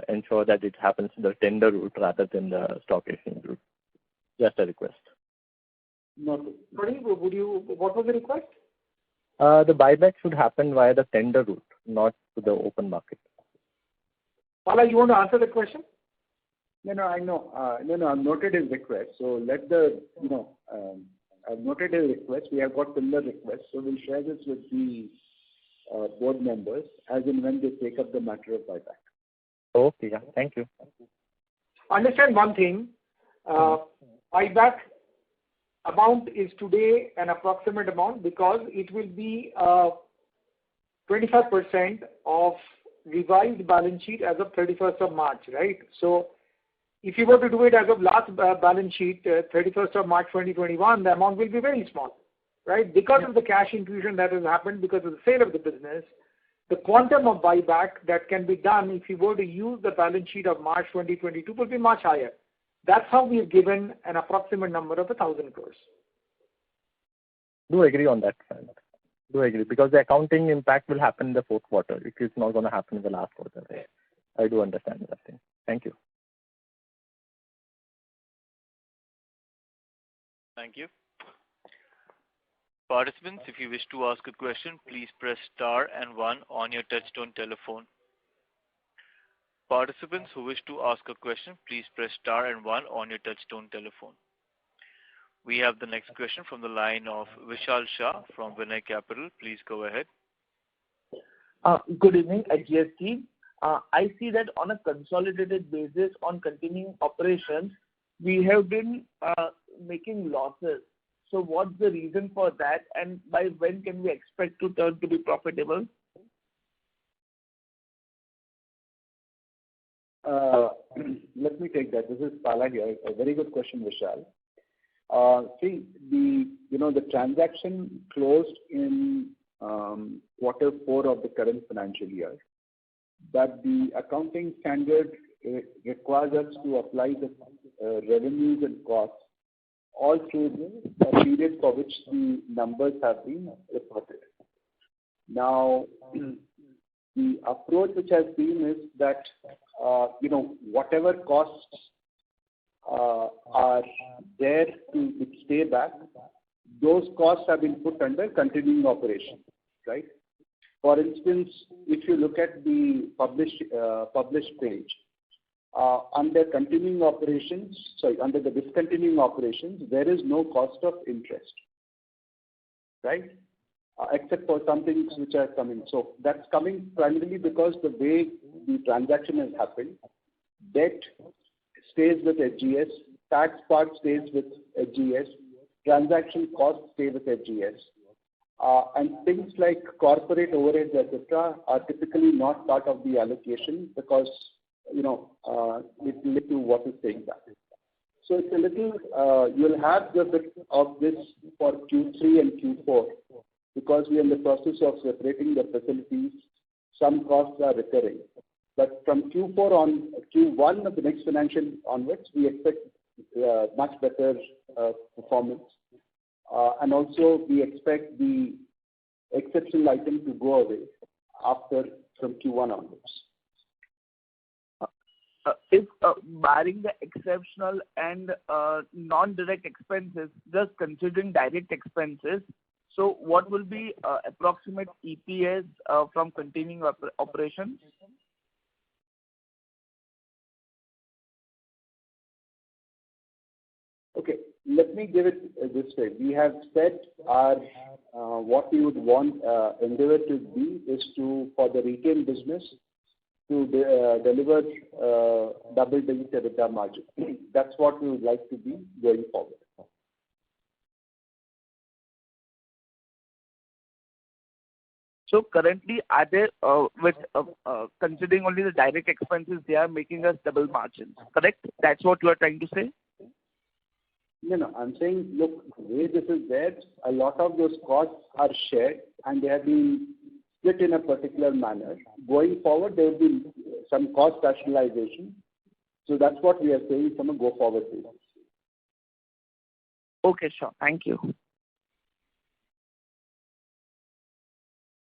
ensure that it happens in the tender route rather than the stock exchange route. Just a request. No. Sorry, what was the request? The buyback should happen via the tender route, not to the open market. Pala, you want to answer the question? No, I know. I've noted his request. So let the, I've noted his request. We have got similar requests. So we'll share this with the board members as and when they take up the matter of buyback. Okay, yeah. Thank you. Understand one thing. Buyback amount is today an approximate amount because it will be 25% of revised balance sheet as of 31st of March, right? So if you were to do it as of last balance sheet, 31st of March 2021, the amount will be very small, right? Because of the cash infusion that has happened because of the sale of the business, the quantum of buyback that can be done if you were to use the balance sheet of March 2022 will be much higher. That's how we've given an approximate number of 1,000 crores. Do agree on that, sir. Do agree, because the accounting impact will happen in the fourth quarter. It is not going to happen in the last quarter. I do understand that thing. Thank you. Thank you. Participants, if you wish to ask a question, please press star and 1 on your touchtone telephone. Participants who wish to ask a question, please press star and 1 on your touchtone telephone. We have the next question from the line of Vishal Shah from Vinay Capital. Please go ahead. Good evening, GST. I see that on a consolidated basis on continuing operations, we have been making losses. So what's the reason for that, and by when can we expect to turn to be profitable? Let me take that. This is Pala here. A very good question, Vishal. See, the transaction closed in quarter 4 of the current financial year, but the accounting standard requires us to apply the revenues and costs all through the period for which the numbers have been reported. Now, the approach which has been is that, whatever costs are there to stay back, those costs have been put under continuing operations, right? For instance, if you look at the published page, under continuing operations, under the discontinuing operations, there is no cost of interest, right? Except for some things which are coming. So that's coming primarily because the way the transaction has happened, debt stays with SGS, tax part stays with SGS, transaction costs stay with SGS, and things like corporate overheads, etc., are typically not part of the allocation because, it leads to what is saying that. So it's a little, you'll have the bit of this for Q3 and Q4 because we are in the process of separating the facilities. Some costs are recurring. But from Q1 of the next financial onwards, we expect much better performance. And also, we expect the exceptional item to go away from Q1 onwards. If barring the exceptional and non-direct expenses, just considering direct expenses, so what will be approximate EPS from continuing operations? Okay, let me give it this way. We have said our what we would want endeavor to be is for the retail business to deliver double-digit EBITDA margin. That's what we would like to be going forward. So currently, are they with considering only the direct expenses, they are making us double margins, correct? That's what you are trying to say? No, I'm saying, look, the way this is there, a lot of those costs are shared and they have been split in a particular manner. Going forward, there will be some cost rationalization. So that's what we are saying from a go-forward basis. Okay, sure. Thank you.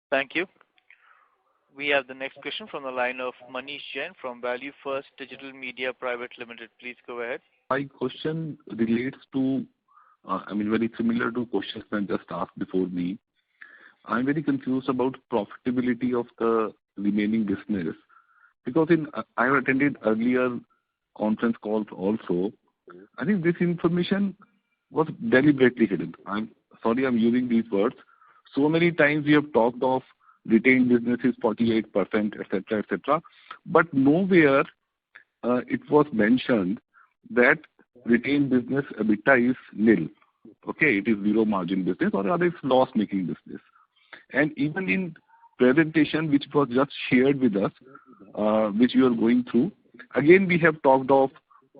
Thank you. We have the next question from the line of Manish Jain from Value First Digital Media Private Limited. Please go ahead. My question relates to, very similar to questions that just asked before me. I'm very confused about profitability of the remaining business because I have attended earlier conference calls also. I think this information was deliberately hidden. I'm sorry I'm using these words. So many times we have talked of retained business is 48%, etc., but nowhere it was mentioned that retained business EBITDA is nil. Okay, it is zero margin business or rather it's loss-making business. And even in presentation which was just shared with us, which you are going through, again we have talked of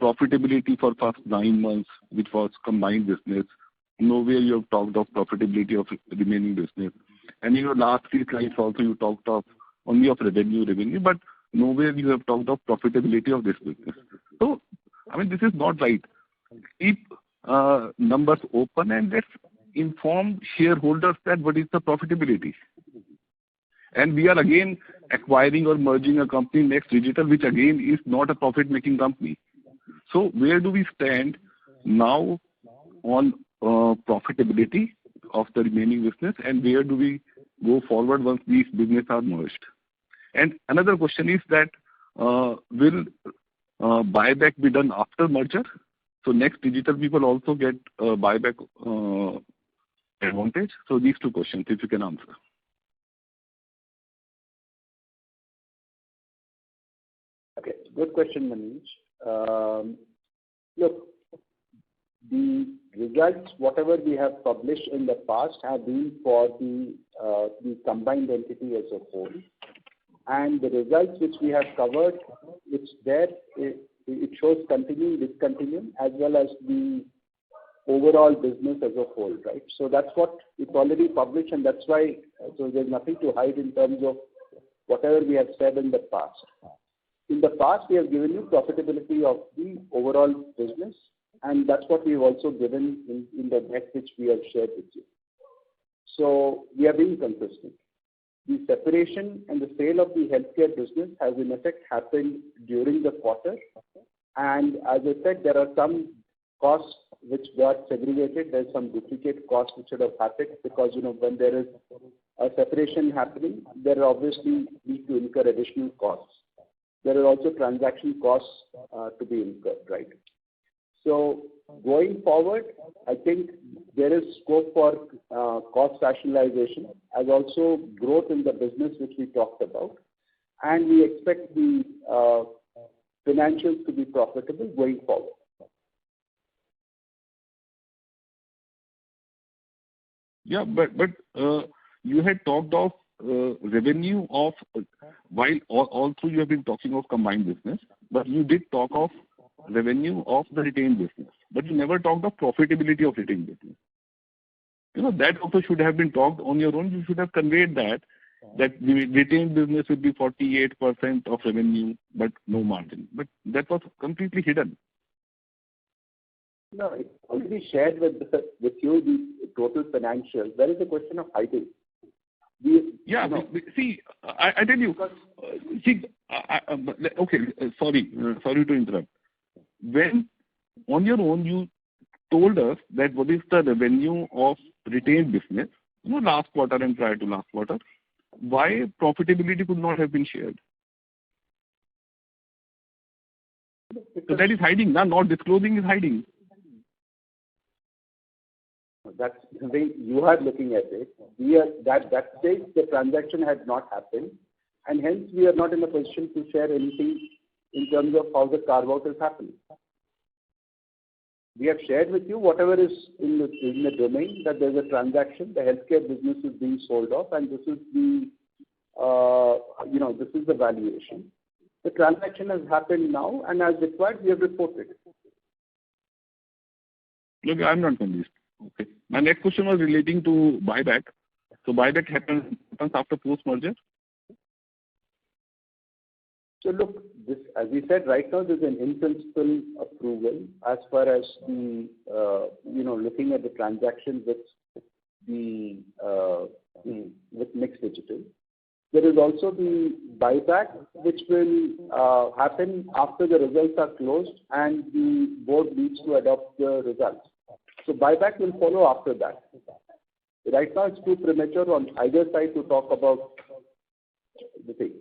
profitability for first 9 months, which was combined business. Nowhere you have talked of profitability of remaining business. And in your last 3 slides also you talked of only of revenue, but nowhere you have talked of profitability of this business. So, this is not right. Keep numbers open and let's inform shareholders that what is the profitability. And we are again acquiring or merging a company Next Digital, which again is not a profit-making company. So where do we stand now on profitability of the remaining business and where do we go forward once these businesses are merged? And another question is that will buyback be done after merger? So Next Digital people also get buyback advantage. So these 2 questions, if you can answer. Okay, good question, Manish. Look, the results, whatever we have published in the past, have been for the combined entity as a whole. And the results which we have covered, it's there, it shows continuing, discontinuing, as well as the overall business as a whole, right? So that's what it's already published, and that's why, so there's nothing to hide in terms of whatever we have said in the past. In the past, we have given you profitability of the overall business, and that's what we've also given in the deck which we have shared with you. So we are being consistent. The separation and the sale of the healthcare business has in effect happened during the quarter. And as I said, there are some costs which got segregated. There's some duplicate costs which should have happened because, when there is a separation happening, there are obviously need to incur additional costs. There are also transaction costs to be incurred, right? So going forward, I think there is scope for cost rationalization as also growth in the business which we talked about. And we expect the financials to be profitable going forward. Yeah, but you had talked of revenue of, while all through you have been talking of combined business, but you did talk of revenue of the retained business, but you never talked of profitability of retained business. That also should have been talked on your own. You should have conveyed that the retained business would be 48% of revenue, but no margin. But that was completely hidden. No, it's already shared with you the total financials. There is a question of hiding. See, I tell you. Okay, sorry to interrupt. When on your own you told us that what is the revenue of retained business, last quarter and prior to last quarter, why profitability could not have been shared? So that is hiding, not disclosing is hiding. That's the way you are looking at it. That stage the transaction had not happened, and hence we are not in a position to share anything in terms of how the carve-out is happening. We have shared with you whatever is in the domain, that there's a transaction, the healthcare business is being sold off, and this is the this is the valuation. The transaction has happened now, and as required, we have reported. Look, I'm not convinced. Okay. My next question was relating to buyback. So buyback happens after post-merger? So look, this, as we said, right now there's an in-principle approval as far as the, looking at the transaction with with Mixed Digital. There is also the buyback, which will happen after the results are closed and the board needs to adopt the results. So buyback will follow after that. Right now it's too premature on either side to talk about the thing.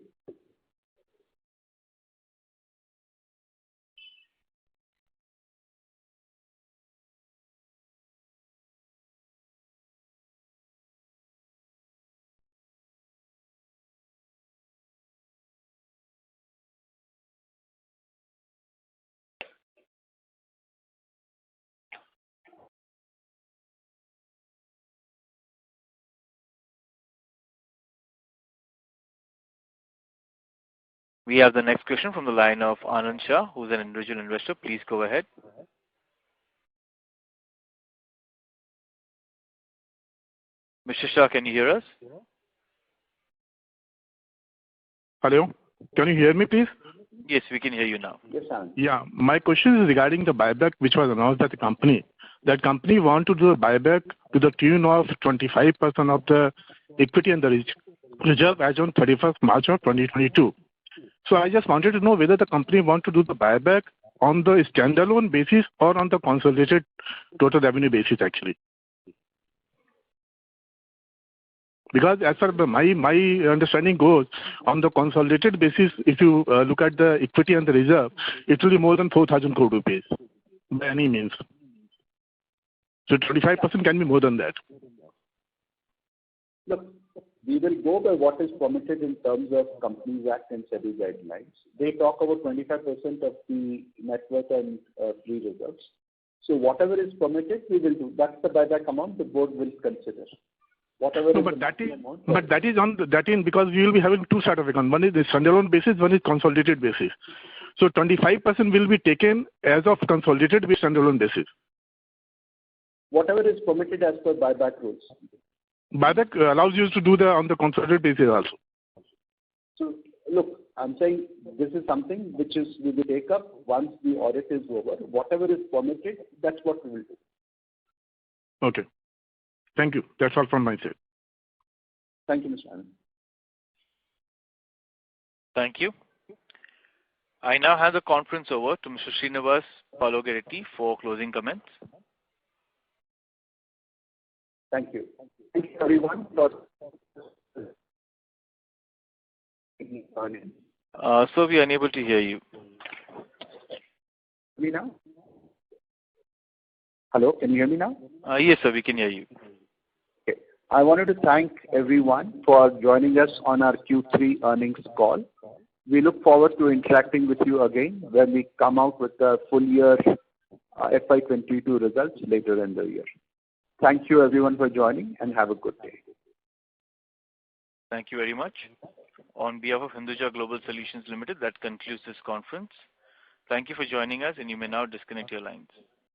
We have the next question from the line of Anand Shah, who's an individual investor. Please go ahead. Mr. Shah, can you hear us? Hello, can you hear me, please? Yes, we can hear you now. Yes, Anand. Yeah, my question is regarding the buyback which was announced by the company. That company want to do a buyback to the tune of 25% of the equity and the reserve as on 31st March of 2022. So I just wanted to know whether the company want to do the buyback on the standalone basis or on the consolidated total revenue basis actually. Because as far as my understanding goes, on the consolidated basis, if you look at the equity and the reserve, it will be more than 4,000 crore rupees by any means. So 25% can be more than that. Look, we will go by what is permitted in terms of Companies Act and SEBI guidelines. They talk about 25% of the net worth and free reserves. So whatever is permitted, we will do. That's the buyback amount the board will consider. Whatever no, but that is on that in because we will be having two side of account. One is the standalone basis, one is consolidated basis. So 25% will be taken as of consolidated with standalone basis. Whatever is permitted as per buyback rules. Buyback allows you to do on the consolidated basis also. So look, I'm saying this is something which is we will take up once the audit is over. Whatever is permitted, that's what we will do. Okay. Thank you. That's all from my side. Thank you, Mr. Anand. Thank you. I now hand the conference over to Mr. Srinivas Palogeretti for closing comments. Thank you. Thank you, everyone, for Sir, we are unable to hear you. Me now? Hello, can you hear me now? Yes, sir, we can hear you. Okay. I wanted to thank everyone for joining us on our Q3 earnings call. We look forward to interacting with you again when we come out with the full year FY22 results later in the year. Thank you everyone for joining and have a good day. Thank you very much. On behalf of Hinduja Global Solutions Limited, that concludes this conference. Thank you for joining us, and you may now disconnect your lines.